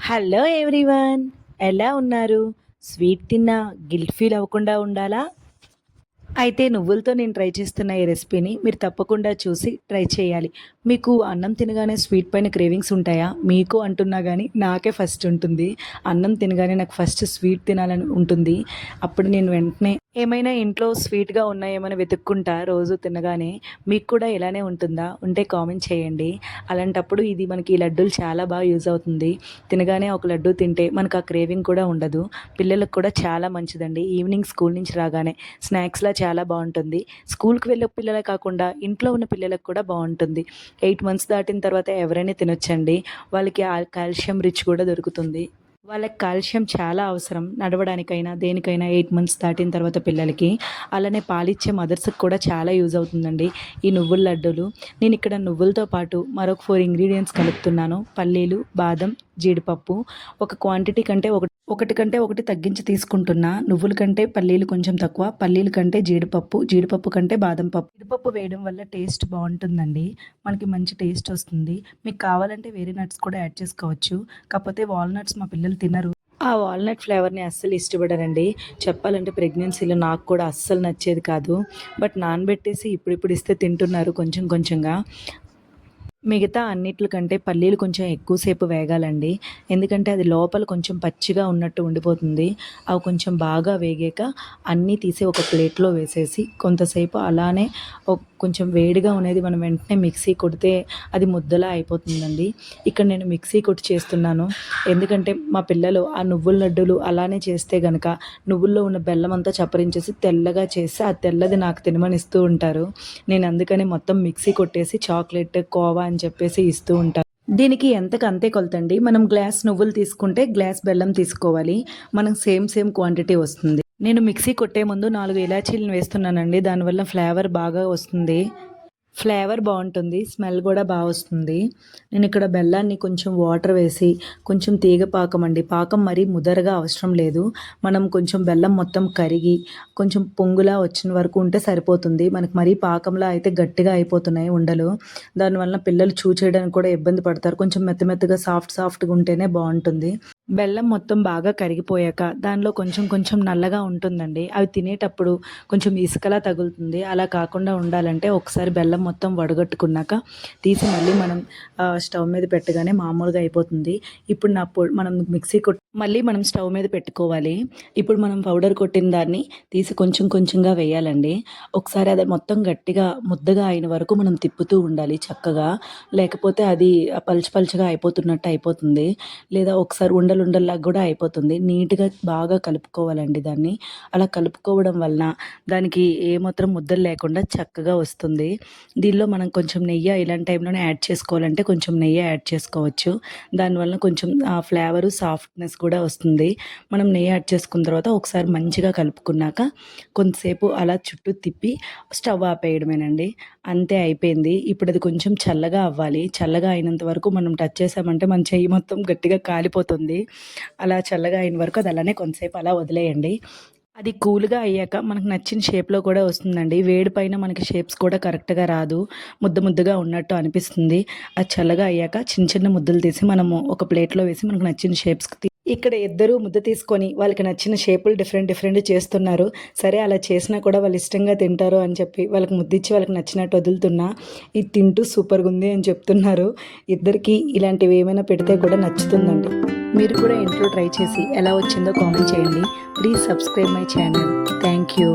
Hello everyone, ఎలా ఉన్నారు? Sweet తిన్నా గిల్ట్ ఫీల్ అవ్వకుండా ఉండాలా? అయితే నువ్వులతో నేను ట్రై చేస్తున్న ఈ రెసిపీని మీరు తప్పకుండా చూసి ట్రై చేయాలి. మీకు అన్నం తినగానే స్వీట్ పైన క్రేవింగ్స్ ఉంటాయా? మీకు అంటున్నా గానీ నాకే ఫస్ట్ ఉంటుంది. అన్నం తినగానే నాకు ఫస్ట్ స్వీట్ తినాలని ఉంటుంది. అప్పుడు నేను వెంటనే ఏమైనా ఇంట్లో స్వీట్‌గా ఉన్నాయేమని వెతుక్కుంటా రోజు తినగానే. మీకు కూడా ఇలానే ఉంటుందా? ఉంటే కామెంట్ చేయండి. అలాంటప్పుడు ఇది మనకి ఈ లడ్డూలు చాలా బాగా యూజ్ అవుతుంది. తినగానే ఒక లడ్డూ తింటే మనకు ఆ క్రేవింగ్ కూడా ఉండదు. పిల్లలకు కూడా చాలా మంచిదండి. ఈవినింగ్ స్కూల్ నుంచి రాగానే స్నాక్స్‌లా చాలా బావుంటుంది. స్కూల్‌కి వెళ్ళే పిల్లలే కాకుండా ఇంట్లో ఉన్న పిల్లలకు కూడా బావుంటుంది. 8 మంత్స్ దాటిన తర్వాత ఎవరైనా తినొచ్చండి. వాళ్ళకి కాల్షియం రిచ్ కూడా దొరుకుతుంది. వాళ్ళకి కాల్షియం చాలా అవసరం నడవడానికైనా, దేనికైనా 8 మంత్స్ దాటిన తర్వాత పిల్లలకి. అలానే పాలిచ్చే మదర్స్‌కి కూడా చాలా యూజ్ అవుతుందండి ఈ నువ్వుల లడ్డూలు. నేనిక్కడ నువ్వులతో పాటు మరొక 4 ఇంగ్రీడియెంట్స్ కలుపుతున్నాను. పల్లీలు, బాదం, జీడిపప్పు. ఒక క్వాంటిటీ కంటే ఒకటి కంటే ఒకటి తగ్గించి తీసుకుంటున్నా. నువ్వుల కంటే పల్లీలు కొంచెం తక్కువ, పల్లీల కంటే జీడిపప్పు, జీడిపప్పు కంటే బాదం పప్పు. జీడిపప్పు వేయడం వల్ల టేస్ట్ బావుంటుందండి. మనకి మంచి టేస్ట్ వస్తుంది. మీకు కావాలంటే వేరే నట్స్ కూడా యాడ్ చేసుకోవచ్చు. కాకపోతే వాల్‌నట్స్ మా పిల్లలు తినరు. ఆ వాల్‌నట్ ఫ్లేవర్‌ని అస్సలు ఇష్టపడరండి. చెప్పాలంటే ప్రెగ్నెన్సీలో నాకు కూడా అస్సలు నచ్చేది కాదు. బట్ నానబెట్టేసి ఇప్పుడిప్పుడు ఇస్తే తింటున్నారు కొంచెం కొంచెంగా. మిగతా అన్నిట్ల కంటే పల్లీలు కొంచెం ఎక్కువ సేపు వేగాలండి. ఎందుకంటే అది లోపల కొంచెం పచ్చిగా ఉన్నట్టు ఉండిపోతుంది. అవి కొంచెం బాగా వేగాక అన్నీ తీసి ఒక ప్లేట్‌లో వేసేసి కొంతసేపు అలానే కొంచెం వేడిగా ఉన్నది మనం వెంటనే మిక్సీ కొడితే అది ముద్దలా అయిపోతుందండి. ఇక్కడ నేను మిక్సీ కొట్టి చేస్తున్నాను. ఎందుకంటే మా పిల్లలు ఆ నువ్వుల లడ్డూలు అలానే చేస్తే గనక నువ్వుల్లో ఉన్న బెల్లం అంతా చప్పరించేసి తెల్లగా చేసి ఆ తెల్లది నాకు తినమని ఇస్తూ ఉంటారు. నేను అందుకని మొత్తం మిక్సీ కొట్టేసి చాక్లెట్, కోవా అని చెప్పేసి ఇస్తూ ఉంటాను. దీనికి ఎంతకు అంతే కొలతండి. మనం గ్లాస్ నువ్వులు తీసుకుంటే గ్లాస్ బెల్లం తీసుకోవాలి. మనకు సేమ్ క్వాంటిటీ వస్తుంది. నేను మిక్సీ కొట్టే ముందు 4 ఇలాచీలను వేస్తున్నానండి. దానివల్ల ఫ్లేవర్ బాగా వస్తుంది. ఫ్లేవర్ బావుంటుంది. స్మెల్ గూడా వస్తుంది. నేనిక్కడ బెల్లాన్ని కొంచెం వాటర్ వేసి, కొంచెం తీగ పాకం అండి. పాకం మరీ ముదరగా అవసరం లేదు. మనం కొంచెం బెల్లం మొత్తం కరిగి, కొంచెం పొంగులా వచ్చిన వరకు ఉంటే సరిపోతుంది. మనకు మరీ పాకంలా అయితే గట్టిగా అయిపోతున్నాయి ఉండలు. దానివలన పిల్లలు చేయడానికి కూడా ఇబ్బంది పడతారు. కొంచెం మెత్తగా సాఫ్ట్‌గా ఉంటేనే బావుంటుంది. బెల్లం మొత్తం బాగా కరిగిపోయాక దానిలో కొంచెం కొంచెం నల్లగా ఉంటుందండి. అవి తినేటప్పుడు కొంచెం ఇసుకలా తగులుతుంది. అలా కాకుండా ఉండాలంటే ఒకసారి బెల్లం మొత్తం వడగట్టుకున్నాక తీసి మళ్ళీ మనం స్టవ్ మీద పెట్టగానే మామూలుగా అయిపోతుంది. ఇప్పుడు మనం మళ్ళీ మనం స్టవ్ మీద పెట్టుకోవాలి. ఇప్పుడు మనం పౌడర్ కొట్టిన దాన్ని తీసి కొంచెం కొంచెంగా వేయాలండి. ఒకసారి అది మొత్తం గట్టిగా ముద్దగా అయిన వరకు మనం తిప్పుతూ ఉండాలి చక్కగా. లేకపోతే అది పలుచగా అయిపోతున్నట్టు అయిపోతుంది. లేదా ఒకసారి ఉండల్లాగా కూడా అయిపోతుంది. నీట్‌గా బాగా కలుపుకోవాలండి దాన్ని. అలా కలుపుకోవడం వలన దానికి ఏమాత్రం ముద్దలు లేకుండా చక్కగా వస్తుంది. దీనిలో మనం కొంచెం నెయ్యి ఇలాంటి టైంలోనే యాడ్ చేసుకోవాలంటే కొంచెం నెయ్యి యాడ్ చేసుకోవచ్చు. దానివల్ల కొంచెం ఫ్లేవరు, సాఫ్ట్‌నెస్ కూడా వస్తుంది. మనం నెయ్యి యాడ్ చేసుకున్న తర్వాత ఒకసారి మంచిగా కలుపుకున్నాక కొంతసేపు అలా చుట్టూ తిప్పి స్టవ్ ఆపేయడమేనండి. అంతే అయిపోయింది. ఇప్పుడు అది కొంచెం చల్లగా అవ్వాలి. చల్లగా అయినంత వరకు మనం టచ్ చేసామంటే మన చెయ్యి మొత్తం గట్టిగా కాలిపోతుంది. అలా చల్లగా అయిన వరకు అది అలానే కొంతసేపు అలా వదిలేయండి. అది కూల్‌గా అయ్యాక మనకు నచ్చిన షేప్‌లో కూడా వస్తుందండి. వేడి పైన మనకి షేప్స్ కూడా కరెక్ట్‌గా రాదు. ముద్దగా ఉన్నట్టు అనిపిస్తుంది. అది చల్లగా అయ్యాక చిన్న ముద్దలు తీసి మనము ఒక ప్లేట్‌లో వేసి మనకు నచ్చిన షేప్స్‌కి ఇక్కడ ఇద్దరు ముద్ద తీసుకొని వాళ్ళకి నచ్చిన షేపులు డిఫరెంట్ చేస్తున్నారు. సరే అలా చేసినా కూడా వాళ్ళు ఇష్టంగా తింటారు అని చెప్పి వాళ్ళకి ముద్దిచ్చి వాళ్ళకి నచ్చినట్టు వదులుతున్నా. ఇది తింటూ సూపర్‌గుంది అని చెప్తున్నారు. ఇద్దరికీ ఇలాంటివి ఏమైనా పెడితే కూడా నచ్చుతుందండి. మీరు కూడా ఇంట్లో ట్రై చేసి ఎలా వచ్చిందో కామెంట్ చేయండి. Please subscribe my channel. Thank you.